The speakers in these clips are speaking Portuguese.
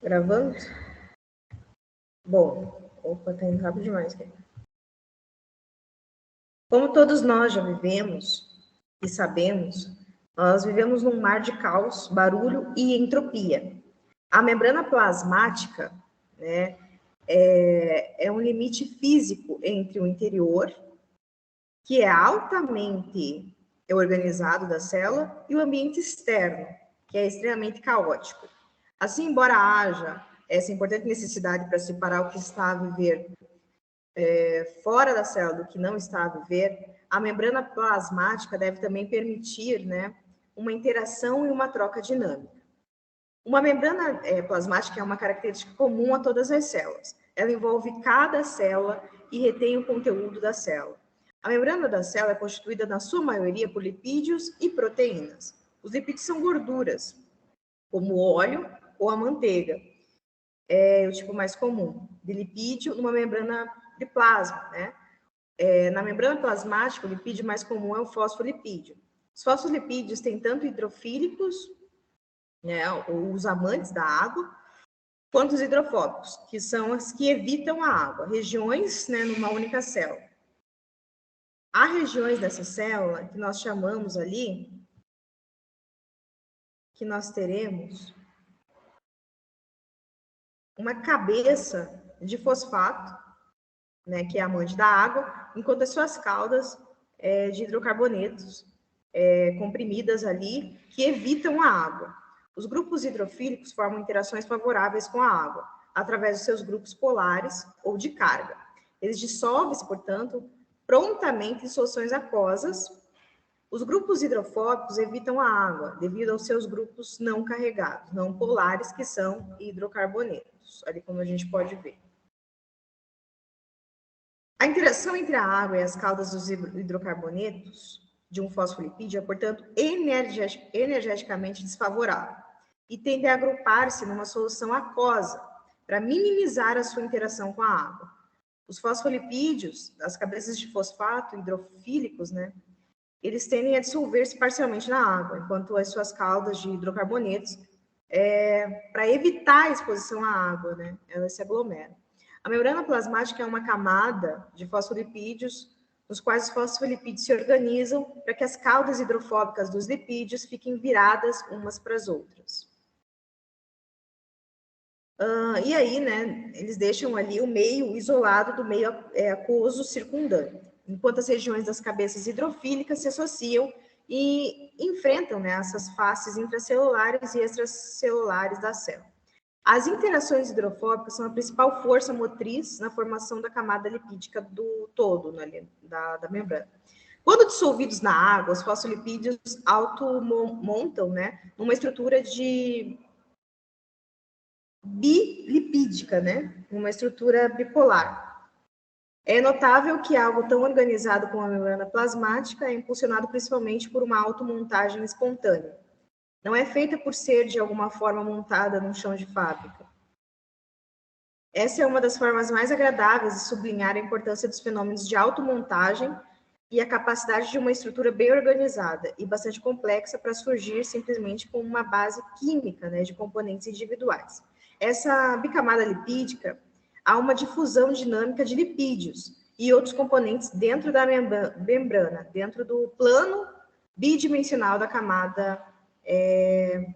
Gravando? Bom, opa, tá indo rápido demais aqui. Como todos nós já vivemos e sabemos, nós vivemos num mar de caos, barulho e entropia. A membrana plasmática, né, é um limite físico entre o interior, que é altamente organizado da célula, e o ambiente externo, que é extremamente caótico. Assim, embora haja essa importante necessidade para separar o que está a viver fora da célula do que não está a viver, a membrana plasmática deve também permitir, né, uma interação e uma troca dinâmica. Uma membrana plasmática é uma característica comum a todas as células. Ela envolve cada célula e retém o conteúdo da célula. A membrana da célula é constituída, na sua maioria, por lipídios e proteínas. Os lipídios são gorduras, como o óleo ou a manteiga. É o tipo mais comum de lipídio numa membrana de plasma, né? Na membrana plasmática, o lipídio mais comum é o fosfolipídio. Os fosfolipídios têm tanto hidrofílicos, né, os amantes da água, quanto os hidrofóbicos, que são as que evitam a água, regiões, né, numa única célula. Há regiões dessa célula que nós chamamos ali, que nós teremos uma cabeça de fosfato, né, que é amante da água, enquanto as suas caudas de hidrocarbonetos comprimidas ali, que evitam a água. Os grupos hidrofílicos formam interações favoráveis com a água, através dos seus grupos polares ou de carga. Eles dissolvem-se, portanto, prontamente em soluções aquosas. Os grupos hidrofóbicos evitam a água, devido aos seus grupos não carregados, não polares, que são hidrocarbonetos, ali como a gente pode ver. A interação entre a água e as caudas dos hidrocarbonetos de um fosfolipídio é, portanto, energeticamente desfavorável e tende a agrupar-se numa solução aquosa para minimizar a sua interação com a água. Os fosfolipídios, as cabeças de fosfato hidrofílicos, né, eles tendem a dissolver-se parcialmente na água, enquanto as suas caudas de hidrocarbonetos, para evitar a exposição à água, né, elas se aglomeram. A membrana plasmática é uma camada de fosfolipídios, nos quais os fosfolipídios se organizam para que as caudas hidrofóbicas dos lipídios fiquem viradas umas para as outras. E aí, né, eles deixam ali o meio isolado do meio aquoso circundante, enquanto as regiões das cabeças hidrofílicas se associam e enfrentam, né, essas faces intracelulares e extracelulares da célula. As interações hidrofóbicas são a principal força motriz na formação da camada lipídica do todo, né, da membrana. Quando dissolvidos na água, os fosfolipídios automontam, né, uma estrutura de bilipídica, né, uma estrutura bipolar. É notável que algo tão organizado como a membrana plasmática é impulsionado principalmente por uma automontagem espontânea. Não é feita por ser, de alguma forma, montada num chão de fábrica. Essa é uma das formas mais agradáveis de sublinhar a importância dos fenômenos de automontagem e a capacidade de uma estrutura bem organizada e bastante complexa para surgir simplesmente com uma base química, né, de componentes individuais. Essa bicamada lipídica, há uma difusão dinâmica de lipídios e outros componentes dentro da membrana, dentro do plano bidimensional da camada,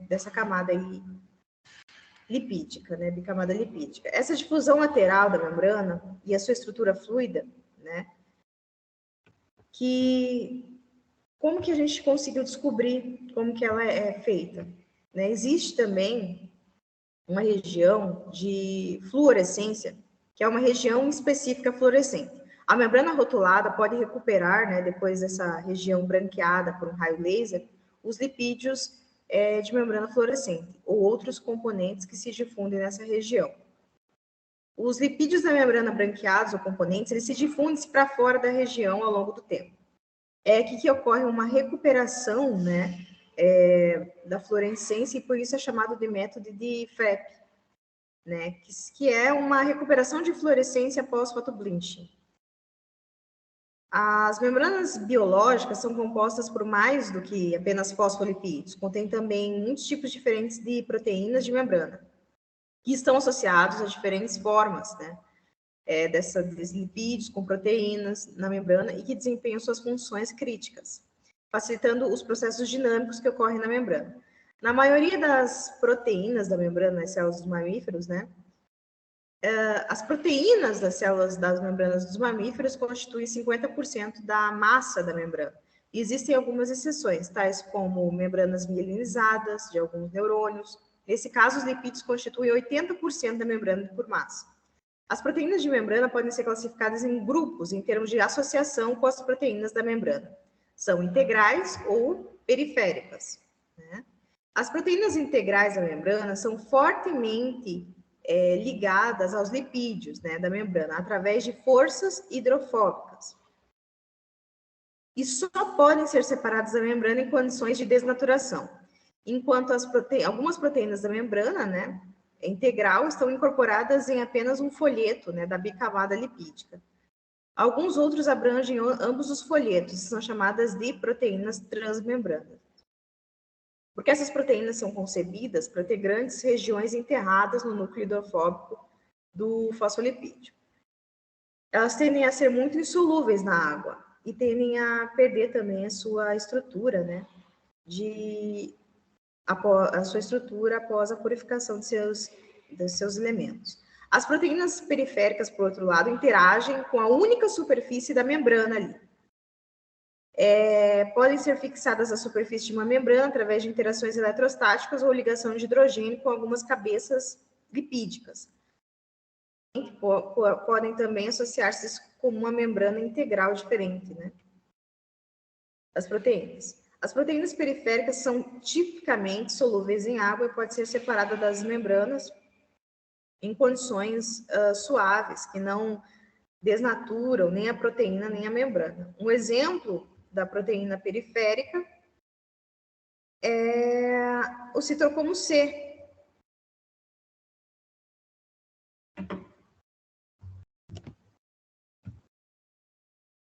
dessa camada aí lipídica, né, bicamada lipídica. Essa difusão lateral da membrana e a sua estrutura fluida, né, como que a gente conseguiu descobrir como que ela é feita, né? Existe também uma região de fluorescência, que é uma região específica fluorescente. A membrana rotulada pode recuperar, né, depois dessa região branqueada por um raio laser, os lipídios de membrana fluorescente, ou outros componentes que se difundem nessa região. Os lipídios da membrana branqueados ou componentes, eles se difundem para fora da região ao longo do tempo. É aqui que ocorre uma recuperação, né, da fluorescência, e por isso é chamado de método de FREP, né, que é uma recuperação de fluorescência após photobleaching. As membranas biológicas são compostas por mais do que apenas fosfolipídios, contém também muitos tipos diferentes de proteínas de membrana. que estão associados a diferentes formas, né, desses lipídios com proteínas na membrana e que desempenham suas funções críticas, facilitando os processos dinâmicos que ocorrem na membrana. Na maioria das proteínas da membrana nas células dos mamíferos, né, as proteínas das células das membranas dos mamíferos constituem 50% da massa da membrana. E existem algumas exceções, tais como membranas mielinizadas de alguns neurônios. Nesse caso, os lipídios constituem 80% da membrana por massa. As proteínas de membrana podem ser classificadas em grupos em termos de associação com as proteínas da membrana. São integrais ou periféricas, né? As proteínas integrais da membrana são fortemente ligadas aos lipídios, né, da membrana, através de forças hidrofóbicas. E só podem ser separadas da membrana em condições de desnaturação. Enquanto algumas proteínas da membrana, né, integral, estão incorporadas em apenas um folheto, né, da bicamada lipídica. Alguns outros abrangem ambos os folhetos, são chamadas de proteínas transmembranas. Porque essas proteínas são concebidas para ter grandes regiões enterradas no núcleo hidrofóbico do fosfolipídio. Elas tendem a ser muito insolúveis na água e tendem a perder também a sua estrutura, né, a sua estrutura após a purificação de seus elementos. As proteínas periféricas, por outro lado, interagem com a única superfície da membrana ali. Podem ser fixadas à superfície de uma membrana através de interações eletrostáticas ou ligação de hidrogênio com algumas cabeças lipídicas. Podem também associar-se com uma membrana integral diferente, né? As proteínas. As proteínas periféricas são tipicamente solúveis em água e podem ser separadas das membranas em condições suaves, que não desnaturam nem a proteína nem a membrana. Um exemplo da proteína periférica é o citocromo C.